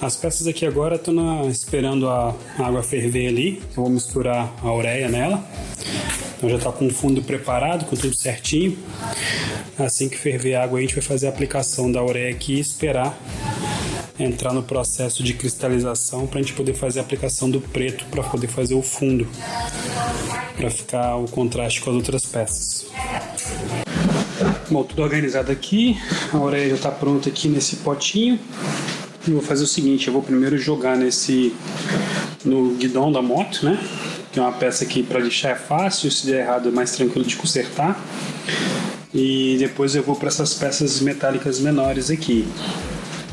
As peças aqui agora estão esperando a água ferver ali. Eu vou misturar a ureia nela. Então já está com o fundo preparado, com tudo certinho. Assim que ferver a água, a gente vai fazer a aplicação da ureia aqui e esperar entrar no processo de cristalização para a gente poder fazer a aplicação do preto para poder fazer o fundo, para ficar o contraste com as outras peças. Bom, tudo organizado aqui. A ureia já está pronta aqui nesse potinho. Eu vou fazer o seguinte, eu vou primeiro jogar no guidão da moto, né? Que é uma peça que para lixar é fácil, se der errado é mais tranquilo de consertar. E depois eu vou para essas peças metálicas menores aqui.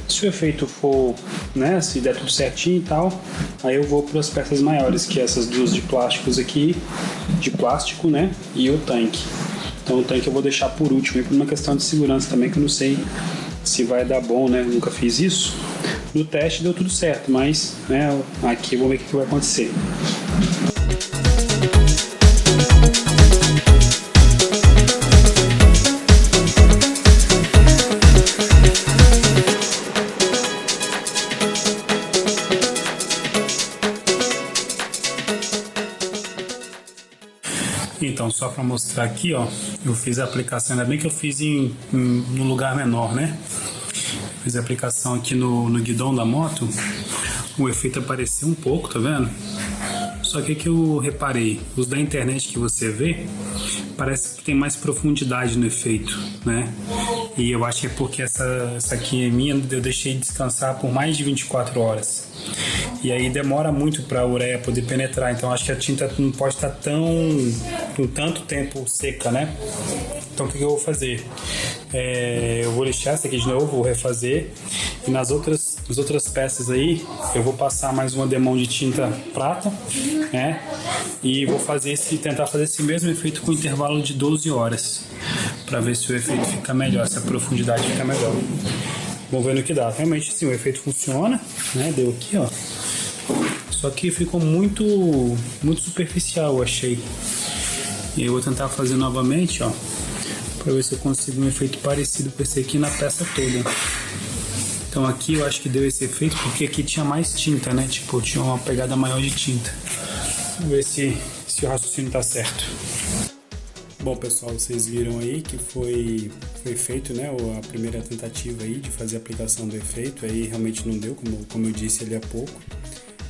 Se o efeito for, né, se der tudo certinho e tal, aí eu vou para as peças maiores, que é essas duas de plásticos aqui, de plástico, né? E o tanque. Então o tanque eu vou deixar por último, por uma questão de segurança também, que eu não sei se vai dar bom, né? Eu nunca fiz isso. No teste deu tudo certo, mas né, aqui eu vou ver o que vai acontecer. Então, só para mostrar aqui, ó, eu fiz a aplicação, ainda bem que eu fiz num lugar menor, né? Fiz a aplicação aqui no guidão da moto, o efeito apareceu um pouco, tá vendo? Só que aqui eu reparei, os da internet que você vê, parece que tem mais profundidade no efeito, né? E eu acho que é porque essa aqui é minha, eu deixei descansar por mais de 24 horas. E aí demora muito para a ureia poder penetrar, então acho que a tinta não pode estar por tanto tempo seca, né? Então o que eu vou fazer? Eu vou lixar essa aqui de novo, vou refazer, e nas outras peças aí eu vou passar mais uma demão de tinta prata, né? E vou tentar fazer esse mesmo efeito com intervalo de 12 horas, para ver se o efeito fica melhor, se a profundidade fica melhor. Vamos ver no que dá. Realmente sim, o efeito funciona, né? Deu aqui, ó. Só que ficou muito superficial, eu achei. E eu vou tentar fazer novamente, ó, para ver se eu consigo um efeito parecido com esse aqui na peça toda. Então aqui eu acho que deu esse efeito porque aqui tinha mais tinta, né? Tipo, tinha uma pegada maior de tinta. Vamos ver se o raciocínio tá certo. Bom, pessoal, vocês viram aí que foi feito, né, a primeira tentativa aí de fazer a aplicação do efeito. Aí realmente não deu, como eu disse ali há pouco.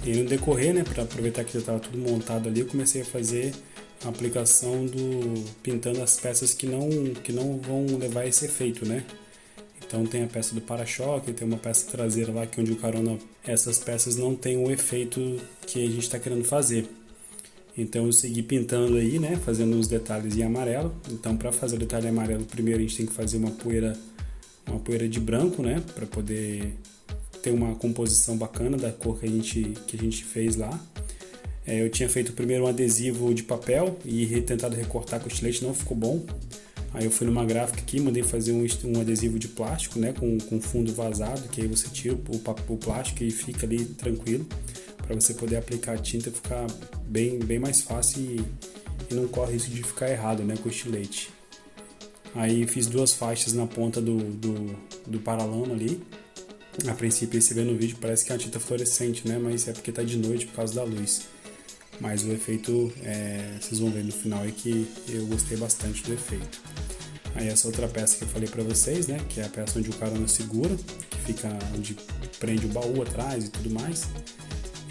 E no decorrer, né, para aproveitar que já estava tudo montado ali, eu comecei a fazer a aplicação pintando as peças que não vão levar esse efeito, né? Então tem a peça do para-choque, tem uma peça traseira lá que onde o carona, essas peças não tem o efeito que a gente está querendo fazer. Então eu segui pintando aí, né, fazendo os detalhes em amarelo. Então para fazer o detalhe em amarelo, primeiro a gente tem que fazer uma poeira de branco, né, para poder ter uma composição bacana da cor que a gente fez lá. Eu tinha feito primeiro um adesivo de papel e tentado recortar com o estilete, não ficou bom. Aí eu fui numa gráfica aqui, mandei fazer um adesivo de plástico, né, com fundo vazado, que aí você tira o plástico e fica ali tranquilo, para você poder aplicar a tinta, ficar bem mais fácil e não corre risco de ficar errado, né, com o estilete. Aí fiz 2 faixas na ponta do paralama ali. A princípio, você vê no vídeo, parece que é uma tinta fluorescente, né, mas é porque tá de noite por causa da luz. Mas o efeito, vocês vão ver no final aí que eu gostei bastante do efeito. Aí essa outra peça que eu falei pra vocês, né, que é a peça onde o carona segura, que fica onde prende o baú atrás e tudo mais.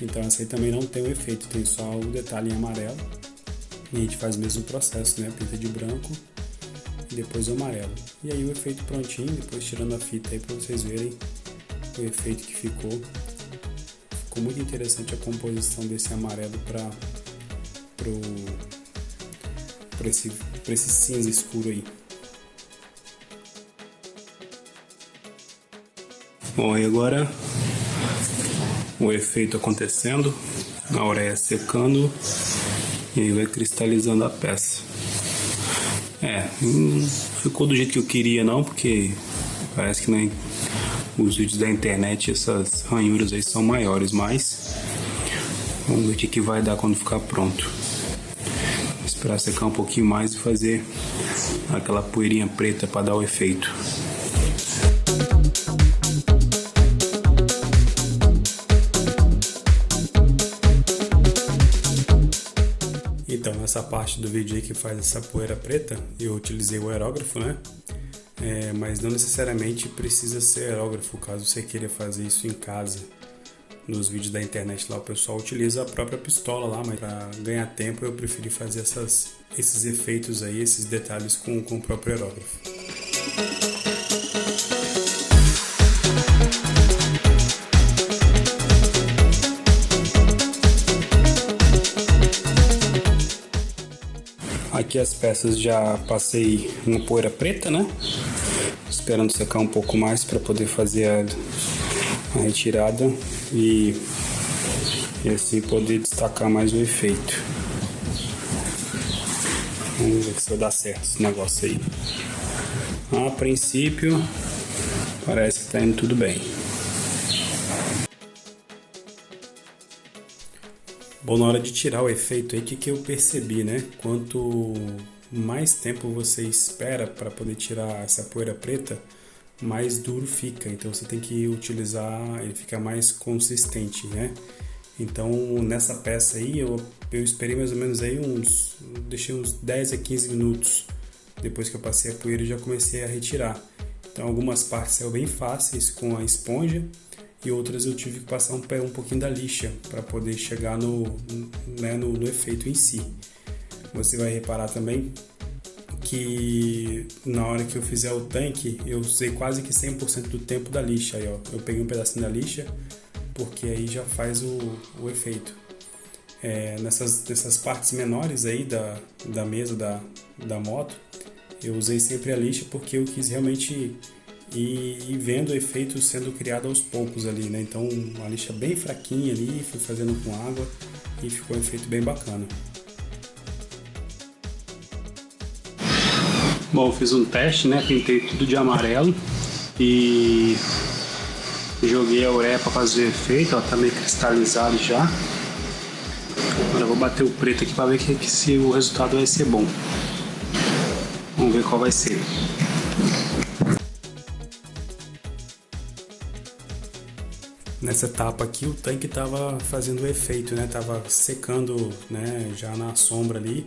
Então essa aí também não tem o efeito, tem só o detalhe em amarelo. E a gente faz o mesmo processo, né, pinta de branco e depois o amarelo. E aí o efeito prontinho, depois tirando a fita aí pra vocês verem o efeito que ficou. Ficou muito interessante a composição desse amarelo para esse cinza escuro aí. Bom, e agora o efeito acontecendo, a ureia secando e aí vai cristalizando a peça. Não ficou do jeito que eu queria não, porque parece que nem os vídeos da internet essas ranhuras aí são maiores, mas vamos ver o que vai dar quando ficar pronto. Vou esperar secar um pouquinho mais e fazer aquela poeirinha preta para dar o efeito. essa parte do vídeo aí que faz essa poeira preta, eu utilizei o aerógrafo, né? Mas não necessariamente precisa ser aerógrafo, caso você queira fazer isso em casa. Nos vídeos da internet lá o pessoal utiliza a própria pistola lá, mas para ganhar tempo eu preferi fazer esses efeitos aí, esses detalhes com o próprio aerógrafo. Aqui as peças já passei uma poeira preta, né? Esperando secar um pouco mais para poder fazer a retirada e assim poder destacar mais o efeito. Vamos ver se vai dar certo esse negócio aí. A princípio parece que está indo tudo bem. Bom, na hora de tirar o efeito aí, o que eu percebi, né? Quanto mais tempo você espera para poder tirar essa poeira preta, mais duro fica. Então você tem que utilizar, ele fica mais consistente, né? Então nessa peça aí eu esperei mais ou menos aí deixei uns 10 a 15 minutos depois que eu passei a poeira e já comecei a retirar. Então algumas partes saiu bem fáceis com a esponja e outras eu tive que passar um pouquinho da lixa para poder chegar no efeito em si. Você vai reparar também que na hora que eu fizer o tanque, eu usei quase que 100% do tempo da lixa. Aí, ó, eu peguei um pedacinho da lixa, porque aí já faz o efeito. Nessas partes menores aí da mesa da moto, eu usei sempre a lixa porque eu quis realmente ir vendo o efeito sendo criado aos poucos ali, né? Então uma lixa bem fraquinha ali, fui fazendo com água e ficou um efeito bem bacana. Bom, eu fiz um teste, né? Pintei tudo de amarelo e joguei a ureia para fazer o efeito, ó, tá meio cristalizado já. Agora eu vou bater o preto aqui para ver se o resultado vai ser bom. Vamos ver qual vai ser. Nessa etapa aqui o tanque estava fazendo o efeito, né? Tava secando, né? Já na sombra ali.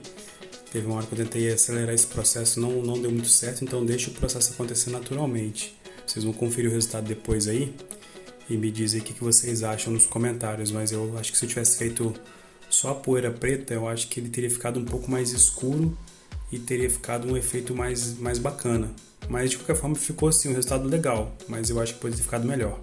Teve uma hora que eu tentei acelerar esse processo, não deu muito certo, então deixa o processo acontecer naturalmente. Vocês vão conferir o resultado depois aí e me dizem o que vocês acham nos comentários, mas eu acho que se eu tivesse feito só a poeira preta, eu acho que ele teria ficado um pouco mais escuro e teria ficado um efeito mais bacana. Mas de qualquer forma ficou assim, um resultado legal, mas eu acho que poderia ter ficado melhor.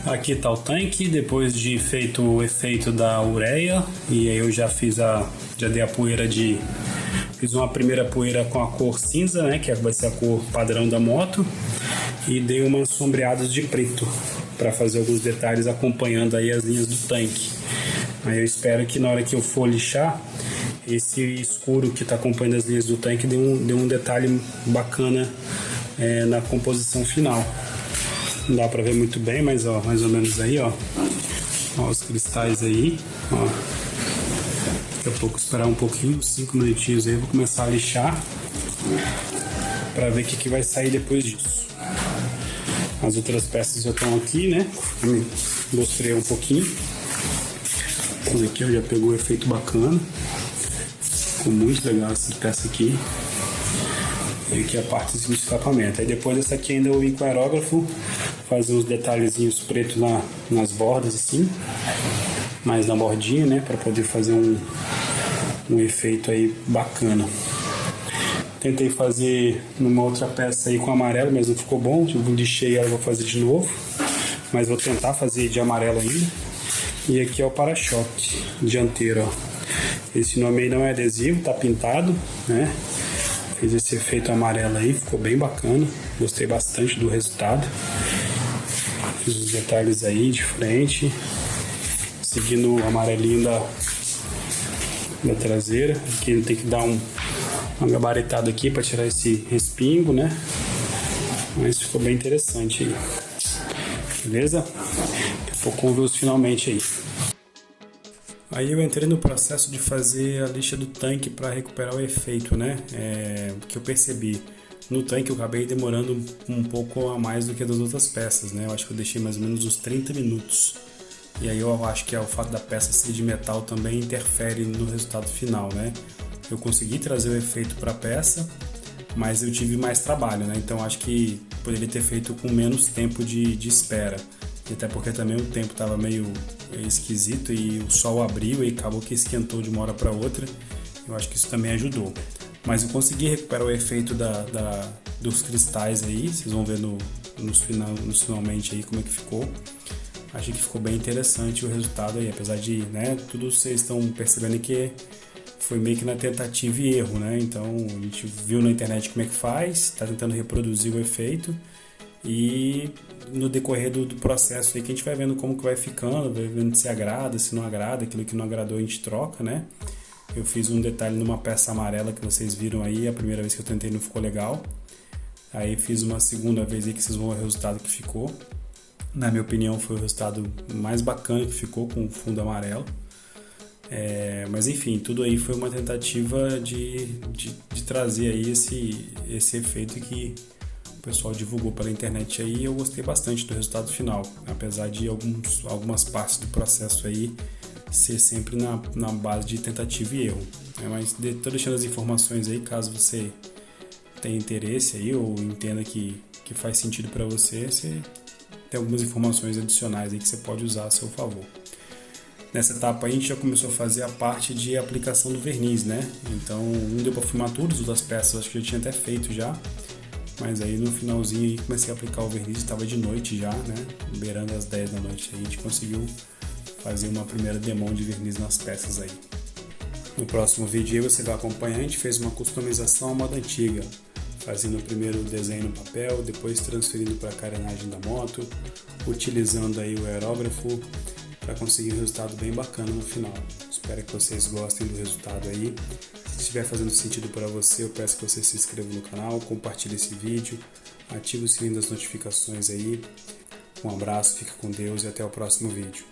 Aqui está o tanque, depois de feito o efeito da ureia, e aí eu já dei a poeira fiz uma primeira poeira com a cor cinza, né, que vai ser a cor padrão da moto, e dei umas sombreadas de preto para fazer alguns detalhes acompanhando aí as linhas do tanque. Aí eu espero que na hora que eu for lixar, esse escuro que está acompanhando as linhas do tanque dê um detalhe bacana na composição final. Não dá pra ver muito bem, mas ó, mais ou menos aí, ó os cristais aí, ó. Daqui a pouco esperar um pouquinho, 5 minutinhos aí, vou começar a lixar pra ver o que vai sair depois disso. As outras peças já estão aqui, né? Mostrei um pouquinho. Então aqui já pegou o efeito bacana. Ficou muito legal essa peça aqui. E aqui a parte de escapamento. Aí depois dessa aqui ainda eu vim com o aerógrafo, fazer uns detalhezinhos pretos nas bordas assim, mais na bordinha, né, para poder fazer um efeito aí bacana. Tentei fazer numa outra peça aí com amarelo, mas não ficou bom, eu lixei ela, vou fazer de novo, mas vou tentar fazer de amarelo ainda. E aqui é o para-choque dianteiro, ó. Esse nome aí não é adesivo, tá pintado, né? Fiz esse efeito amarelo aí, ficou bem bacana, gostei bastante do resultado. Fiz os detalhes aí de frente, seguindo o amarelinho da traseira. Aqui ele tem que dar uma gabaritada aqui para tirar esse respingo, né? Mas ficou bem interessante aí. Beleza? Daqui a pouco vamos ver os finalmente aí. Aí eu entrei no processo de fazer a lixa do tanque para recuperar o efeito, né? Que eu percebi. No tanque eu acabei demorando um pouco a mais do que das outras peças, né? Eu acho que eu deixei mais ou menos uns 30 minutos. E aí eu acho que o fato da peça ser de metal também interfere no resultado final, né? Eu consegui trazer o efeito para a peça, mas eu tive mais trabalho, né? Então acho que poderia ter feito com menos tempo de espera. E até porque também o tempo estava meio esquisito e o sol abriu e acabou que esquentou de uma hora para outra. Eu acho que isso também ajudou. Mas eu consegui recuperar o efeito dos cristais aí, vocês vão ver nos finalmente aí como é que ficou. Achei que ficou bem interessante o resultado aí, apesar de, né, tudo vocês estão percebendo que foi meio que na tentativa e erro, né? Então a gente viu na internet como é que faz, está tentando reproduzir o efeito e no decorrer do processo aí que a gente vai vendo como que vai ficando, vai vendo se agrada, se não agrada, aquilo que não agradou a gente troca, né? Eu fiz um detalhe numa peça amarela que vocês viram aí, a primeira vez que eu tentei não ficou legal. Aí fiz uma segunda vez aí que vocês vão ver o resultado que ficou. Na minha opinião foi o resultado mais bacana que ficou com o fundo amarelo. Mas enfim, tudo aí foi uma tentativa de trazer aí esse efeito que o pessoal divulgou pela internet aí e eu gostei bastante do resultado final, apesar de algumas partes do processo aí ser sempre na base de tentativa e erro. Mas estou deixando as informações aí, caso você tenha interesse aí ou entenda que faz sentido para você, você tem algumas informações adicionais aí que você pode usar a seu favor. Nessa etapa aí a gente já começou a fazer a parte de aplicação do verniz, né? Então não deu para filmar tudo, as outras peças acho que eu tinha até feito já, mas aí no finalzinho aí comecei a aplicar o verniz, estava de noite já, né? Beirando as 10 da noite, aí a gente conseguiu fazer uma primeira demão de verniz nas peças aí. No próximo vídeo aí você vai acompanhar, a gente fez uma customização à moda antiga, fazendo primeiro o desenho no papel, depois transferindo para a carenagem da moto, utilizando aí o aerógrafo para conseguir um resultado bem bacana no final. Espero que vocês gostem do resultado aí. Se estiver fazendo sentido para você, eu peço que você se inscreva no canal, compartilhe esse vídeo, ative o sininho das notificações aí. Um abraço, fique com Deus e até o próximo vídeo.